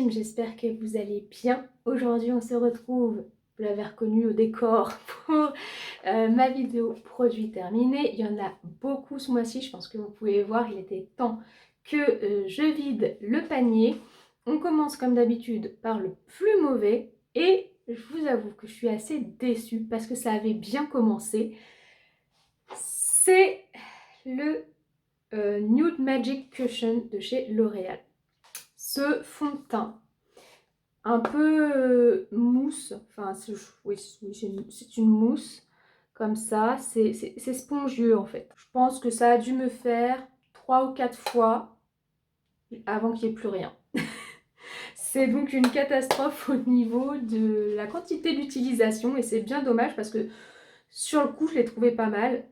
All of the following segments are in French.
team, j'espère que vous allez bien. Aujourd'hui on se retrouve, vous l'avez reconnu au décor, pour ma vidéo produit terminé. Il y en a beaucoup ce mois-ci, je pense que vous pouvez voir, il était temps que je vide le panier. On commence comme d'habitude par le plus mauvais et je vous avoue que je suis assez déçue parce que ça avait bien commencé. C'est le Nude Magic Cushion de chez L'Oréal. Ce fond de teint un peu mousse, enfin oui, c'est une mousse comme ça, c'est spongieux en fait. Je pense que ça a dû me faire 3 ou 4 fois avant qu'il n'y ait plus rien. C'est donc une catastrophe au niveau de la quantité d'utilisation et c'est bien dommage parce que sur le coup je l'ai trouvé pas mal.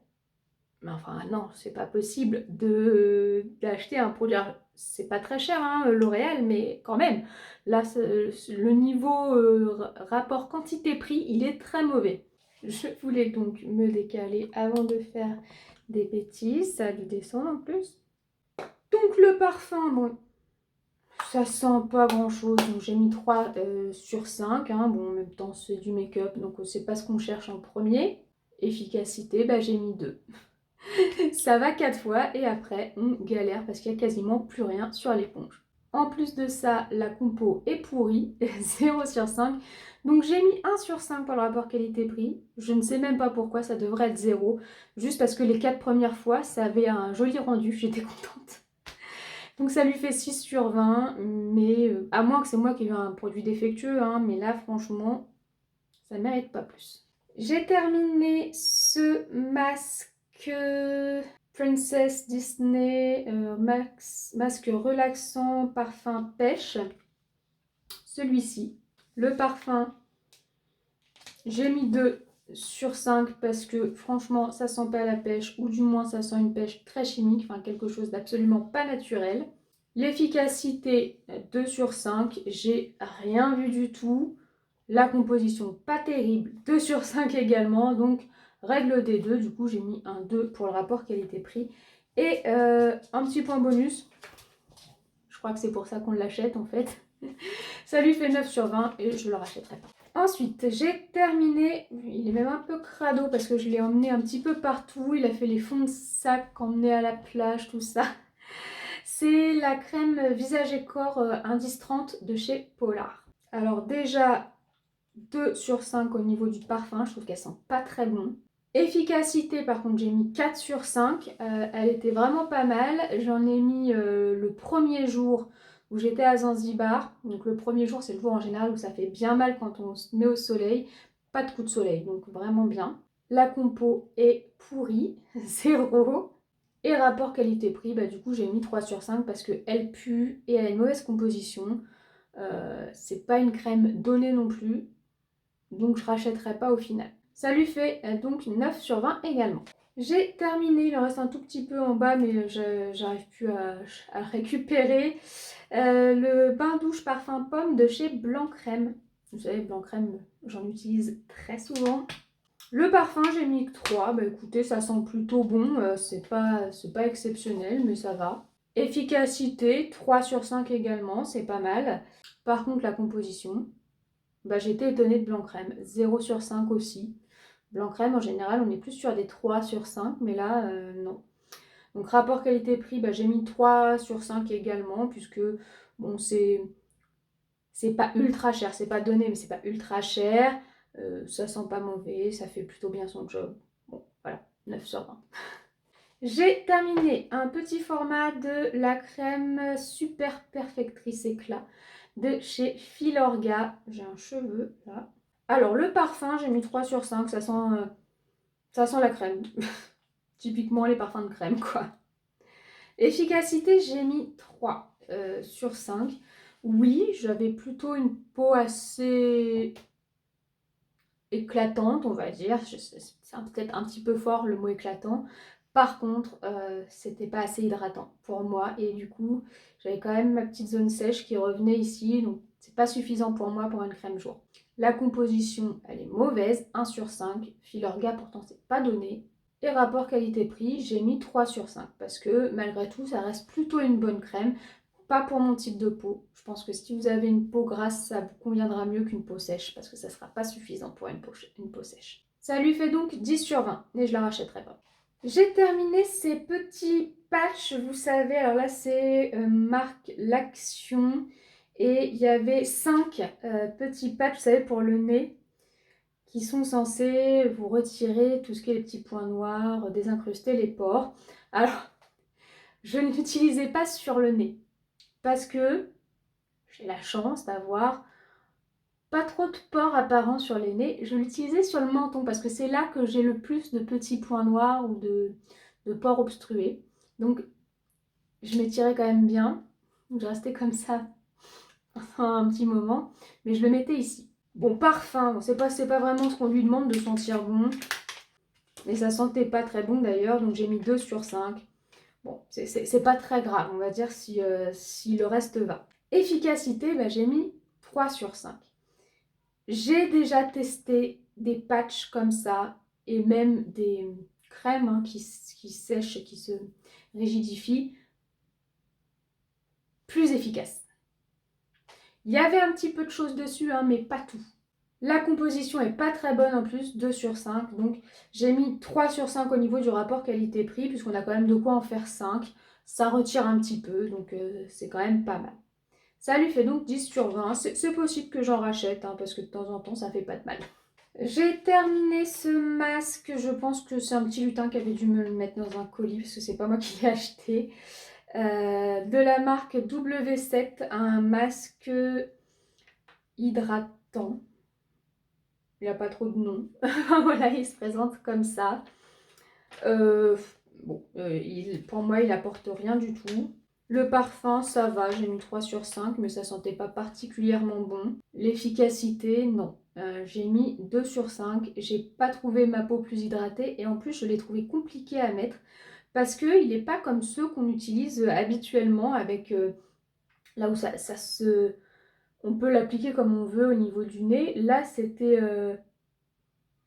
Mais enfin non, c'est pas possible d'acheter un produit. C'est pas très cher hein, L'Oréal, mais quand même, là le niveau rapport quantité-prix, il est très mauvais. Je voulais donc me décaler avant de faire des bêtises, ça a dû descendre en plus. Donc le parfum, bon, ça sent pas grand chose, donc j'ai mis 3 sur 5, hein. Bon en même temps c'est du make-up, donc c'est pas ce qu'on cherche en premier. Efficacité, bah, j'ai mis 2. Ça va 4 fois et après on galère parce qu'il n'y a quasiment plus rien sur l'éponge. En plus de ça, la compo est pourrie, 0 sur 5. Donc j'ai mis 1 sur 5 pour le rapport qualité-prix. Je ne sais même pas pourquoi, ça devrait être 0. Juste parce que les 4 premières fois, ça avait un joli rendu, j'étais contente. Donc ça lui fait 6 sur 20, mais à moins que c'est moi qui ai eu un produit défectueux, hein, mais là franchement, ça ne mérite pas plus. J'ai terminé ce masque Princess Disney masque relaxant parfum pêche. Celui-ci. Le parfum, j'ai mis 2 sur 5 parce que franchement ça sent pas la pêche ou du moins ça sent une pêche très chimique, enfin quelque chose d'absolument pas naturel. L'efficacité 2 sur 5, j'ai rien vu du tout. La composition pas terrible, 2 sur 5 également, donc règle des 2, du coup j'ai mis un 2 pour le rapport qualité-prix. Et un petit point bonus, je crois que c'est pour ça qu'on l'achète en fait, ça lui fait 9 sur 20 et je le rachèterai pas. Ensuite j'ai terminé, il est même un peu crado parce que je l'ai emmené un petit peu partout, il a fait les fonds de sac emmenés à la plage, tout ça. C'est la crème visage et corps indice 30 de chez Polar. Alors déjà 2 sur 5 au niveau du parfum, je trouve qu'elle sent pas très bon. Efficacité par contre j'ai mis 4 sur 5, elle était vraiment pas mal. J'en ai mis le premier jour où j'étais à Zanzibar. Donc le premier jour c'est le jour en général où ça fait bien mal quand on se met au soleil. Pas de coup de soleil, donc vraiment bien. La compo est pourrie, 0. Et rapport qualité-prix, bah, du coup j'ai mis 3 sur 5 parce qu'elle pue et elle a une mauvaise composition. C'est pas une crème donnée non plus, donc je rachèterai pas au final. Ça lui fait donc 9 sur 20 également. J'ai terminé, il en reste un tout petit peu en bas mais j'arrive plus à récupérer. Le bain douche parfum pomme de chez Blanc Crème. Vous savez, Blanc Crème, j'en utilise très souvent. Le parfum, j'ai mis que 3. Bah écoutez, ça sent plutôt bon. C'est pas exceptionnel, mais ça va. Efficacité, 3 sur 5 également, c'est pas mal. Par contre, la composition, bah, j'étais étonnée de Blanc Crème. 0 sur 5 aussi. Blanc Crème, en général, on est plus sur des 3 sur 5, mais là, non. Donc, rapport qualité-prix, bah, j'ai mis 3 sur 5 également, puisque, bon, c'est pas ultra cher. C'est pas donné, mais c'est pas ultra cher. Ça sent pas mauvais, ça fait plutôt bien son job. Bon, voilà, 9 sur 20. J'ai terminé un petit format de la crème Super Perfectrice Éclat de chez Filorga. J'ai un cheveu là. Alors le parfum, j'ai mis 3 sur 5, ça sent la crème. Typiquement les parfums de crème quoi. Efficacité, j'ai mis 3 sur 5. Oui, j'avais plutôt une peau assez éclatante, on va dire. C'est peut-être un petit peu fort le mot éclatant. Par contre, c'était pas assez hydratant pour moi. Et du coup, j'avais quand même ma petite zone sèche qui revenait ici. Donc, c'est pas suffisant pour moi pour une crème jour. La composition, elle est mauvaise. 1 sur 5. Filorga, pourtant, c'est pas donné. Et rapport qualité-prix, j'ai mis 3 sur 5. Parce que malgré tout, ça reste plutôt une bonne crème. pas pour mon type de peau. Je pense que si vous avez une peau grasse, ça vous conviendra mieux qu'une peau sèche parce que ça ne sera pas suffisant pour une peau sèche. Ça lui fait donc 10 sur 20 et je la rachèterai pas. J'ai terminé ces petits patchs, vous savez, alors là c'est marque L'Action et il y avait 5 petits patchs, vous savez, pour le nez qui sont censés vous retirer tout ce qui est les petits points noirs, désincruster les pores. Alors, je ne l'utilisais pas sur le nez parce que j'ai la chance d'avoir pas trop de pores apparents sur les nez. Je l'utilisais sur le menton parce que c'est là que j'ai le plus de petits points noirs ou de pores obstrués. Donc, je m'étirais quand même bien. Je restais comme ça un petit moment, mais je le mettais ici. Bon, parfum, c'est pas vraiment ce qu'on lui demande de sentir bon. Mais ça sentait pas très bon d'ailleurs, donc j'ai mis 2 sur 5. Bon, c'est pas très grave, on va dire si le reste va. Efficacité, bah, j'ai mis 3 sur 5. J'ai déjà testé des patchs comme ça, et même des crèmes hein, qui sèchent et qui se rigidifient, plus efficaces. Il y avait un petit peu de choses dessus, hein, mais pas tout. La composition est pas très bonne en plus, 2 sur 5. Donc j'ai mis 3 sur 5 au niveau du rapport qualité-prix, puisqu'on a quand même de quoi en faire 5. Ça retire un petit peu, donc c'est quand même pas mal. Ça lui fait donc 10 sur 20. C'est possible que j'en rachète, hein, parce que de temps en temps, ça fait pas de mal. J'ai terminé ce masque. Je pense que c'est un petit lutin qui avait dû me le mettre dans un colis, parce que c'est pas moi qui l'ai acheté. De la marque W7, un masque hydratant. Il n'a pas trop de nom. Voilà, il se présente comme ça. Pour moi, il apporte rien du tout. Le parfum, ça va, j'ai mis 3 sur 5, mais ça sentait pas particulièrement bon. L'efficacité, non. J'ai mis 2 sur 5. J'ai pas trouvé ma peau plus hydratée et en plus, je l'ai trouvé compliqué à mettre parce qu'il n'est pas comme ceux qu'on utilise habituellement avec là où ça se... On peut l'appliquer comme on veut au niveau du nez. Là, c'était...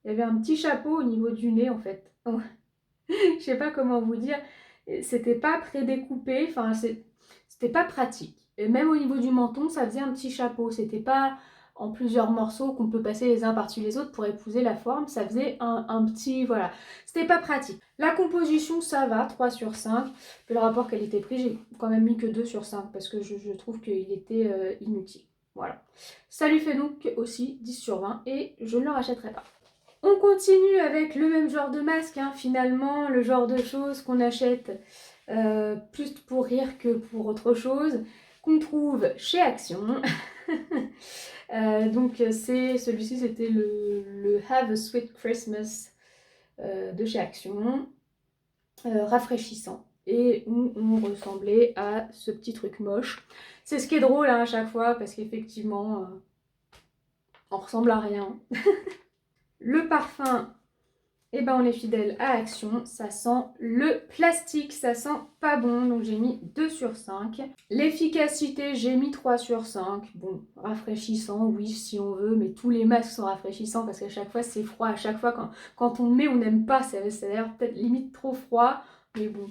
Il y avait un petit chapeau au niveau du nez en fait. Je sais pas comment vous dire. C'était pas prédécoupé, enfin c'était pas pratique. Et même au niveau du menton, ça faisait un petit chapeau. C'était pas en plusieurs morceaux qu'on peut passer les uns par-dessus les autres pour épouser la forme. Ça faisait un petit... Voilà. C'était pas pratique. La composition, ça va, 3 sur 5. Puis le rapport qualité-prix, j'ai quand même mis que 2 sur 5 parce que je trouve qu'il était inutile. Voilà. Ça lui fait donc aussi 10 sur 20 et je ne le rachèterai pas. On continue avec le même genre de masque, hein, finalement, le genre de choses qu'on achète plus pour rire que pour autre chose, qu'on trouve chez Action. Donc celui-ci, c'était le Have a Sweet Christmas de chez Action, rafraîchissant, et où on ressemblait à ce petit truc moche. C'est ce qui est drôle hein, à chaque fois, parce qu'effectivement, on ressemble à rien. Le parfum, eh ben on est fidèle à Action, ça sent le plastique, ça sent pas bon, donc j'ai mis 2 sur 5. L'efficacité, j'ai mis 3 sur 5. Bon, rafraîchissant, oui, si on veut, mais tous les masques sont rafraîchissants parce qu'à chaque fois c'est froid, à chaque fois quand on le met, on n'aime pas, c'est d'ailleurs peut-être limite trop froid, mais bon,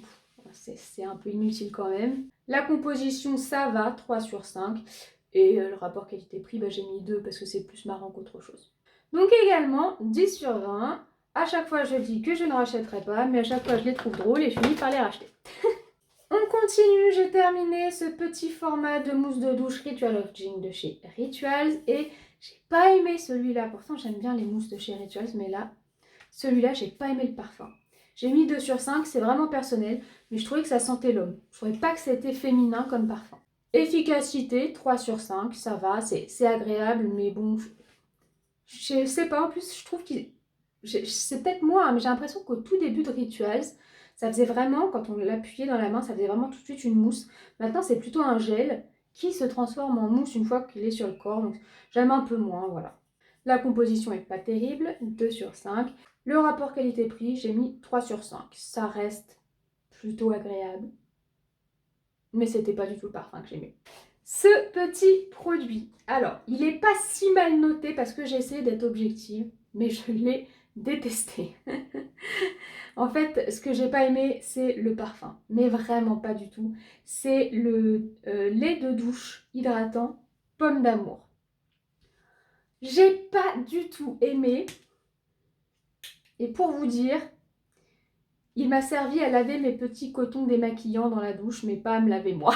c'est un peu inutile quand même. La composition, ça va, 3 sur 5. Et le rapport qualité-prix, bah, j'ai mis 2 parce que c'est plus marrant qu'autre chose. Donc également 10 sur 20. À chaque fois je dis que je ne rachèterai pas, mais à chaque fois je les trouve drôles et je finis par les racheter. On continue, j'ai terminé ce petit format de mousse de douche Ritual of Gin de chez Rituals. Et j'ai pas aimé celui-là, pourtant j'aime bien les mousses de chez Rituals, mais là, celui-là j'ai pas aimé le parfum. J'ai mis 2 sur 5, c'est vraiment personnel, mais je trouvais que ça sentait l'homme. Je trouvais pas que c'était féminin comme parfum. Efficacité, 3 sur 5, ça va, c'est agréable, mais bon... Je sais pas, en plus je trouve que c'est peut-être moi, hein, mais j'ai l'impression qu'au tout début de Rituals, ça faisait vraiment, quand on l'appuyait dans la main, ça faisait vraiment tout de suite une mousse. Maintenant c'est plutôt un gel qui se transforme en mousse une fois qu'il est sur le corps, donc j'aime un peu moins, voilà. La composition est pas terrible, 2 sur 5. Le rapport qualité-prix, j'ai mis 3 sur 5. Ça reste plutôt agréable, mais c'était pas du tout le parfum que j'aimais. Ce petit produit, alors il n'est pas si mal noté parce que j'ai essayé d'être objective, mais je l'ai détesté. En fait, ce que j'ai pas aimé, c'est le parfum. Mais vraiment pas du tout. C'est le lait de douche hydratant pomme d'amour. J'ai pas du tout aimé. Et pour vous dire, il m'a servi à laver mes petits cotons démaquillants dans la douche, mais pas à me laver moi.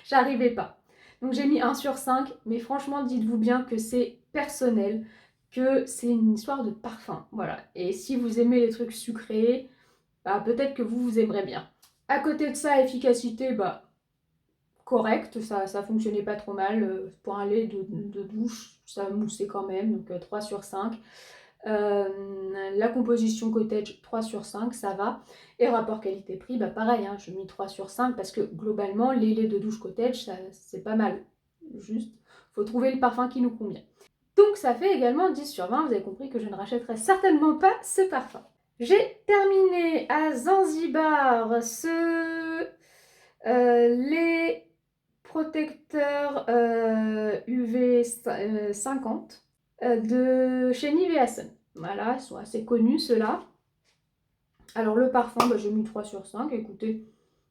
J'arrivais pas. Donc j'ai mis 1 sur 5, mais franchement, dites-vous bien que c'est personnel, que c'est une histoire de parfum. Voilà. Et si vous aimez les trucs sucrés, bah, peut-être que vous aimerez bien. À côté de ça, efficacité, bah, correcte, ça fonctionnait pas trop mal. Pour un lait de douche, ça moussait quand même, donc 3 sur 5. La composition cottage 3 sur 5, ça va. Et rapport qualité-prix, bah pareil, hein, je mets 3 sur 5 parce que globalement, les laits de douche cottage, c'est pas mal. Juste, faut trouver le parfum qui nous convient. Donc ça fait également 10 sur 20, vous avez compris que je ne rachèterai certainement pas ce parfum. J'ai terminé à Zanzibar les protecteurs UV 50 de chez Nivea Sun. Voilà, ils sont assez connus ceux-là. Alors le parfum, bah, j'ai mis 3 sur 5. Écoutez,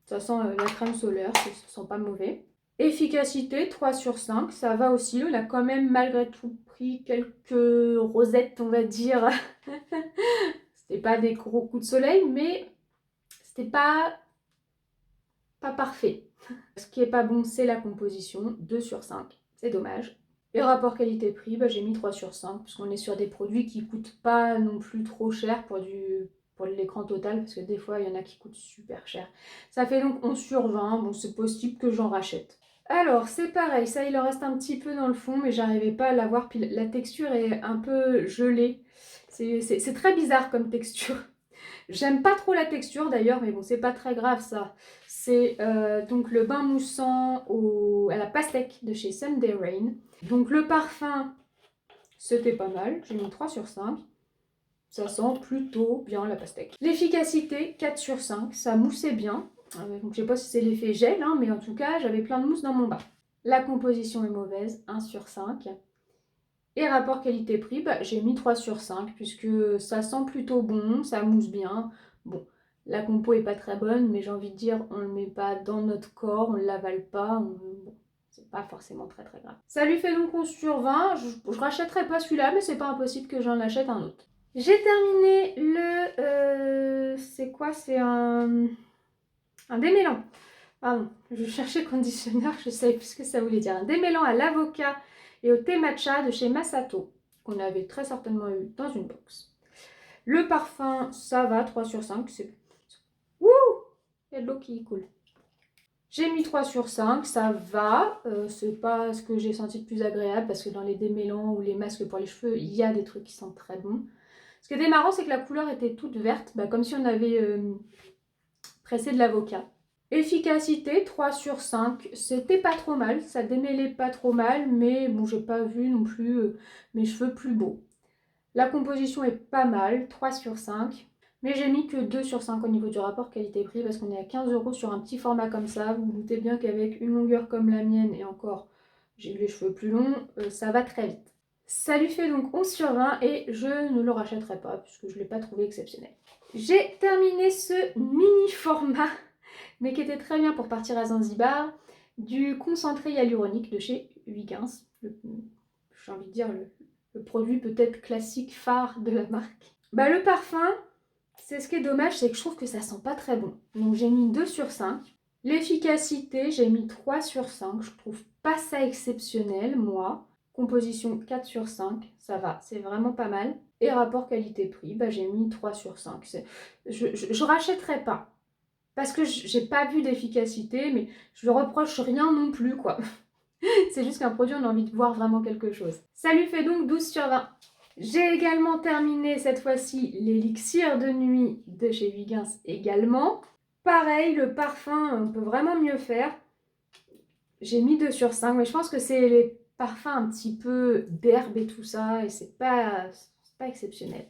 ça sent la crème solaire, ça sent pas mauvais. Efficacité, 3 sur 5, ça va aussi. On a quand même malgré tout pris quelques rosettes, on va dire. C'était pas des gros coups de soleil, mais c'était pas parfait. Ce qui est pas bon, c'est la composition, 2 sur 5. C'est dommage. Et rapport qualité-prix, bah, j'ai mis 3 sur 5, parce qu'on est sur des produits qui coûtent pas non plus trop cher pour l'écran total, parce que des fois, il y en a qui coûtent super cher. Ça fait donc 11 sur 20, bon, c'est possible que j'en rachète. Alors, c'est pareil, ça, il en reste un petit peu dans le fond, mais j'arrivais pas à l'avoir, puis la texture est un peu gelée. C'est très bizarre comme texture. J'aime pas trop la texture d'ailleurs, mais bon, c'est pas très grave ça. C'est donc le bain moussant à la pastèque de chez Sunday Rain. Donc le parfum, c'était pas mal, j'ai mis 3 sur 5. Ça sent plutôt bien la pastèque. L'efficacité, 4 sur 5, ça moussait bien. Donc je sais pas si c'est l'effet gel, hein, mais en tout cas, j'avais plein de mousse dans mon bain. La composition est mauvaise, 1 sur 5. Et rapport qualité-prix, bah, j'ai mis 3 sur 5 puisque ça sent plutôt bon, ça mousse bien. Bon, la compo est pas très bonne, mais j'ai envie de dire, on le met pas dans notre corps, on l'avale pas, bon, c'est pas forcément très très grave. Ça lui fait donc 11 sur 20, je rachèterai pas celui-là, mais c'est pas impossible que j'en achète un autre. J'ai terminé c'est quoi? C'est un démêlant. Pardon, je cherchais conditionneur, je savais plus ce que ça voulait dire. Un démêlant à l'avocat et au thé matcha de chez Masato, qu'on avait très certainement eu dans une box. Le parfum, ça va, 3 sur 5. Wouh! Il y a de l'eau qui coule. J'ai mis 3 sur 5, ça va. C'est pas ce que j'ai senti de plus agréable parce que dans les démêlants ou les masques pour les cheveux, il y a des trucs qui sentent très bon. Ce qui était marrant, c'est que la couleur était toute verte, bah, comme si on avait pressé de l'avocat. Efficacité, 3 sur 5, c'était pas trop mal, ça démêlait pas trop mal, mais bon, j'ai pas vu non plus mes cheveux plus beaux. La composition est pas mal, 3 sur 5, mais j'ai mis que 2 sur 5 au niveau du rapport qualité-prix parce qu'on est à 15 € sur un petit format comme ça. Vous vous doutez bien qu'avec une longueur comme la mienne, et encore, j'ai eu les cheveux plus longs, ça va très vite. Ça lui fait donc 11 sur 20 et je ne le rachèterai pas puisque je ne l'ai pas trouvé exceptionnel. J'ai terminé ce mini format, mais qui était très bien pour partir à Zanzibar, du concentré hyaluronique de chez Huygens. J'ai envie de dire le produit peut-être classique phare de la marque. Bah, le parfum, c'est ce qui est dommage, c'est que je trouve que ça sent pas très bon. Donc j'ai mis 2 sur 5. L'efficacité, j'ai mis 3 sur 5. Je trouve pas ça exceptionnel, moi. Composition 4 sur 5, ça va, c'est vraiment pas mal. Et rapport qualité-prix, bah, j'ai mis 3 sur 5. Je rachèterai pas. Parce que j'ai pas vu d'efficacité, mais je lui reproche rien non plus, quoi. C'est juste qu'un produit, on a envie de voir vraiment quelque chose. Ça lui fait donc 12 sur 20. J'ai également terminé cette fois-ci l'élixir de nuit de chez Huygens également. Pareil, le parfum, on peut vraiment mieux faire. J'ai mis 2 sur 5, mais je pense que c'est les parfums un petit peu d'herbe et tout ça, et c'est pas exceptionnel.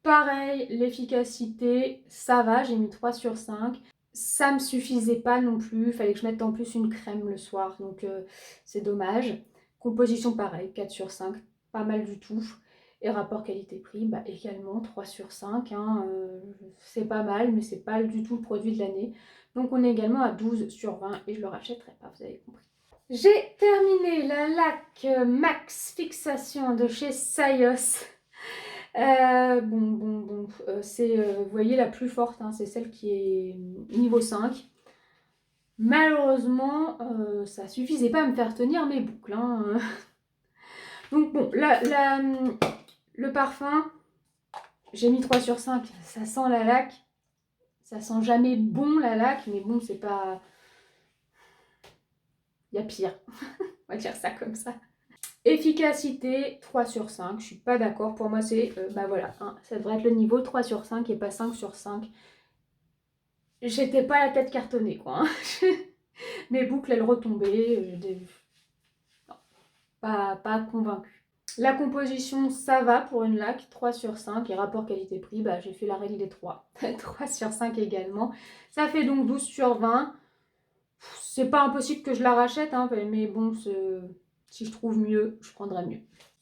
Pareil, l'efficacité, ça va, j'ai mis 3 sur 5. Ça me suffisait pas non plus, il fallait que je mette en plus une crème le soir, donc c'est dommage. Composition pareil, 4 sur 5, pas mal du tout. Et rapport qualité-prix, bah, également 3 sur 5. Hein, c'est pas mal, mais c'est pas du tout le produit de l'année. Donc on est également à 12 sur 20 et je le rachèterai pas, vous avez compris. J'ai terminé la laque Max Fixation de chez Sayos. C'est, vous voyez, la plus forte, hein, c'est celle qui est niveau 5. Malheureusement, ça suffisait pas à me faire tenir mes boucles. Hein. Donc bon, le parfum, j'ai mis 3 sur 5. Ça sent la laque. Ça sent jamais bon la laque, mais bon, c'est pas... Il y a pire. On va dire ça comme ça. Efficacité, 3 sur 5. Je suis pas d'accord. Pour moi, c'est... bah voilà, hein, ça devrait être le niveau 3 sur 5 et pas 5 sur 5. J'étais pas la tête cartonnée, quoi. Hein. Mes boucles, elles retombaient. Non, pas convaincue. La composition, ça va pour une laque, 3 sur 5. Et rapport qualité-prix, bah, j'ai fait la règle des 3. 3 sur 5 également. Ça fait donc 12 sur 20. C'est pas impossible que je la rachète, hein, mais bon, si je trouve mieux, je prendrai mieux.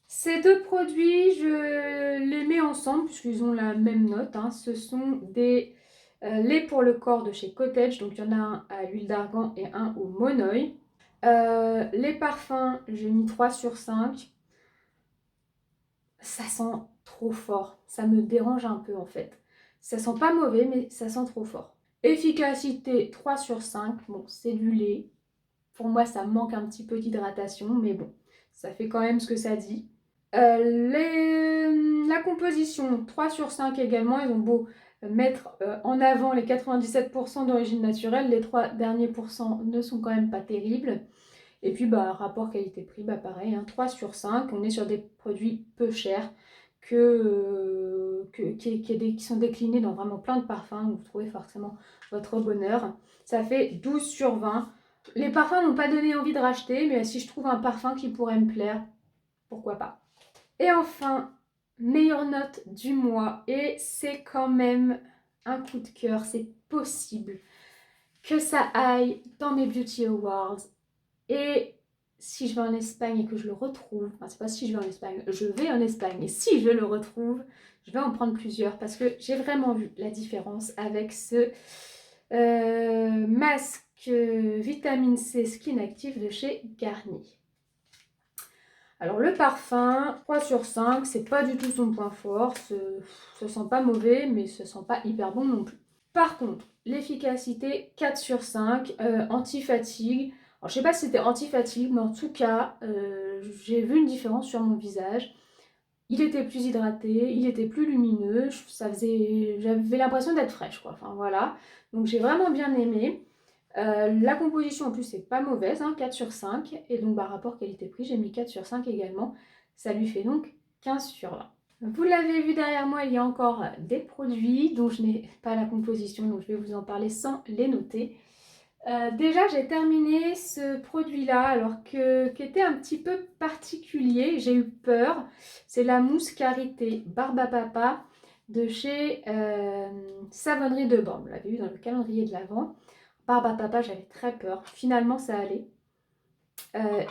Ces deux produits, je les mets ensemble puisqu'ils ont la même note. Hein. Ce sont des laits pour le corps de chez Cottage. Donc il y en a un à l'huile d'argan et un au monoï. Les parfums, j'ai mis 3 sur 5. Ça sent trop fort. Ça me dérange un peu en fait. Ça sent pas mauvais, mais ça sent trop fort. Efficacité 3 sur 5. Bon, c'est du lait. Pour moi, ça manque un petit peu d'hydratation, mais bon, ça fait quand même ce que ça dit. La composition, 3 sur 5 également. Ils ont beau mettre en avant les 97% d'origine naturelle, les 3 derniers pourcents ne sont quand même pas terribles. Et puis, bah, rapport qualité-prix, bah, pareil, hein, 3 sur 5. On est sur des produits peu chers qui sont déclinés dans vraiment plein de parfums. Donc, vous trouvez forcément votre bonheur. Ça fait 12 sur 20. Les parfums m'ont pas donné envie de racheter, mais si je trouve un parfum qui pourrait me plaire, pourquoi pas. Et enfin, meilleure note du mois. Et c'est quand même un coup de cœur. C'est possible que ça aille dans mes Beauty Awards. Et si je vais en Espagne et que je le retrouve, enfin c'est pas si je vais en Espagne, je vais en Espagne et si je le retrouve, je vais en prendre plusieurs parce que j'ai vraiment vu la différence avec ce masque vitamine C Skin Active de chez Garnier. Alors le parfum, 3 sur 5, c'est pas du tout son point fort, ça sent pas mauvais mais ça sent pas hyper bon non plus. Par contre, l'efficacité, 4 sur 5, anti-fatigue. Alors, je sais pas si c'était anti-fatigue, mais en tout cas, j'ai vu une différence sur mon visage. Il était plus hydraté, il était plus lumineux, j'avais l'impression d'être fraîche, quoi. Enfin, voilà. Donc, j'ai vraiment bien aimé. La composition, en plus, c'est pas mauvaise, hein, 4 sur 5. Et donc, bah, rapport qualité-prix, j'ai mis 4 sur 5 également. Ça lui fait donc 15 sur 20. Vous l'avez vu derrière moi, il y a encore des produits dont je n'ai pas la composition, donc je vais vous en parler sans les noter. Déjà, j'ai terminé ce produit-là, alors qui était un petit peu particulier, j'ai eu peur. C'est la mousse karité Barbe à Papa de chez Savonnerie de Bordeaux. Vous l'avez vu dans le calendrier de l'Avent. Barbe à Papa, j'avais très peur. Finalement, ça allait.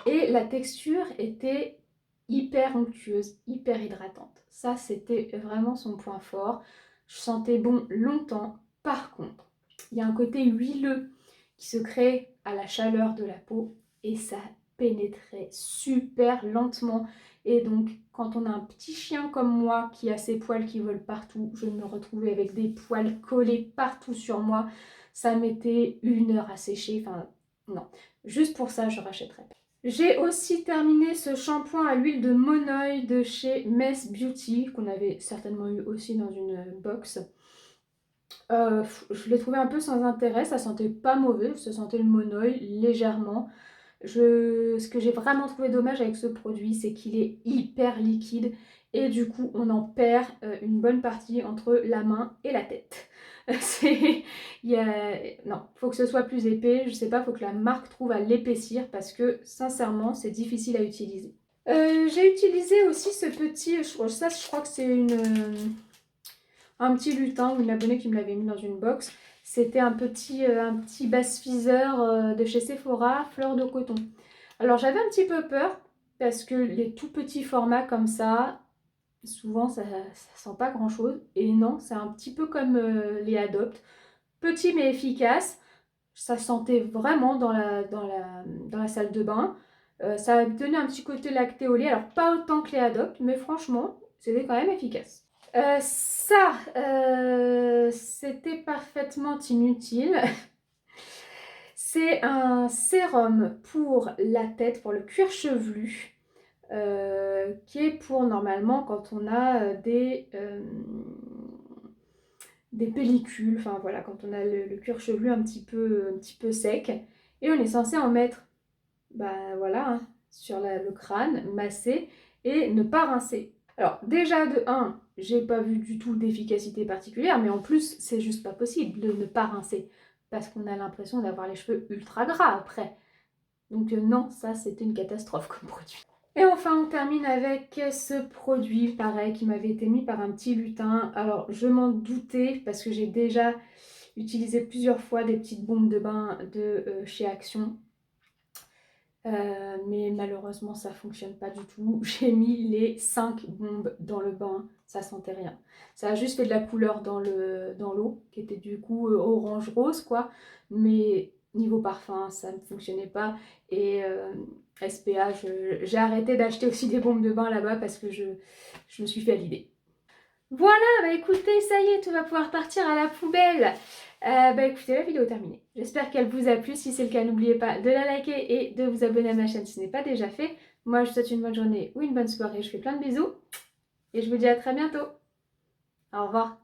Et la texture était hyper onctueuse, hyper hydratante. Ça, c'était vraiment son point fort. Je sentais bon longtemps. Par contre, il y a un côté huileux qui se crée à la chaleur de la peau et ça pénétrait super lentement. Et donc, quand on a un petit chien comme moi qui a ses poils qui volent partout, je me retrouvais avec des poils collés partout sur moi. Ça mettait 1 heure à sécher. Enfin, non. Juste pour ça, je rachèterais pas. J'ai aussi terminé ce shampoing à l'huile de monoï de chez Mess Beauty, qu'on avait certainement eu aussi dans une box. Je l'ai trouvé un peu sans intérêt, ça sentait pas mauvais, ça sentait le monoï légèrement. Ce que j'ai vraiment trouvé dommage avec ce produit, c'est qu'il est hyper liquide et du coup on en perd une bonne partie entre la main et la tête. Non, faut que ce soit plus épais, je sais pas, faut que la marque trouve à l'épaissir parce que sincèrement c'est difficile à utiliser. J'ai utilisé aussi ce petit, je crois que c'est un petit lutin ou une abonnée qui me l'avait mis dans une box. C'était un petit basse-viseur de chez Sephora, fleur de coton. Alors j'avais un petit peu peur parce que les tout petits formats comme ça, souvent ça sent pas grand chose. Et non, c'est un petit peu comme les Adopt. Petit mais efficace. Ça sentait vraiment dans la salle de bain. Ça a donné un petit côté lacté au lait. Alors pas autant que les Adopt, mais franchement, c'était quand même efficace. C'était parfaitement inutile. C'est un sérum pour la tête, pour le cuir chevelu, qui est pour normalement quand on a des pellicules, enfin voilà, quand on a le cuir chevelu un petit peu sec. Et on est censé en mettre, bah voilà, hein, sur le crâne, masser et ne pas rincer. Alors déjà de 1, j'ai pas vu du tout d'efficacité particulière, mais en plus c'est juste pas possible de ne pas rincer parce qu'on a l'impression d'avoir les cheveux ultra gras après. Donc non, ça c'était une catastrophe comme produit. Et enfin on termine avec ce produit pareil qui m'avait été mis par un petit lutin. Alors je m'en doutais parce que j'ai déjà utilisé plusieurs fois des petites bombes de bain de chez Action. Mais malheureusement ça fonctionne pas du tout. J'ai mis les 5 bombes dans le bain, ça sentait rien. Ça a juste fait de la couleur dans l'eau, qui était du coup orange-rose quoi. Mais niveau parfum, ça ne fonctionnait pas. Et SPA, j'ai arrêté d'acheter aussi des bombes de bain là-bas parce que je me suis fait à l'idée. Voilà, bah écoutez, ça y est, tout va pouvoir partir à la poubelle. Bah écoutez, la vidéo est terminée. J'espère qu'elle vous a plu. Si c'est le cas, n'oubliez pas de la liker et de vous abonner à ma chaîne si ce n'est pas déjà fait. Moi, je vous souhaite une bonne journée ou une bonne soirée. Je fais plein de bisous et je vous dis à très bientôt. Au revoir.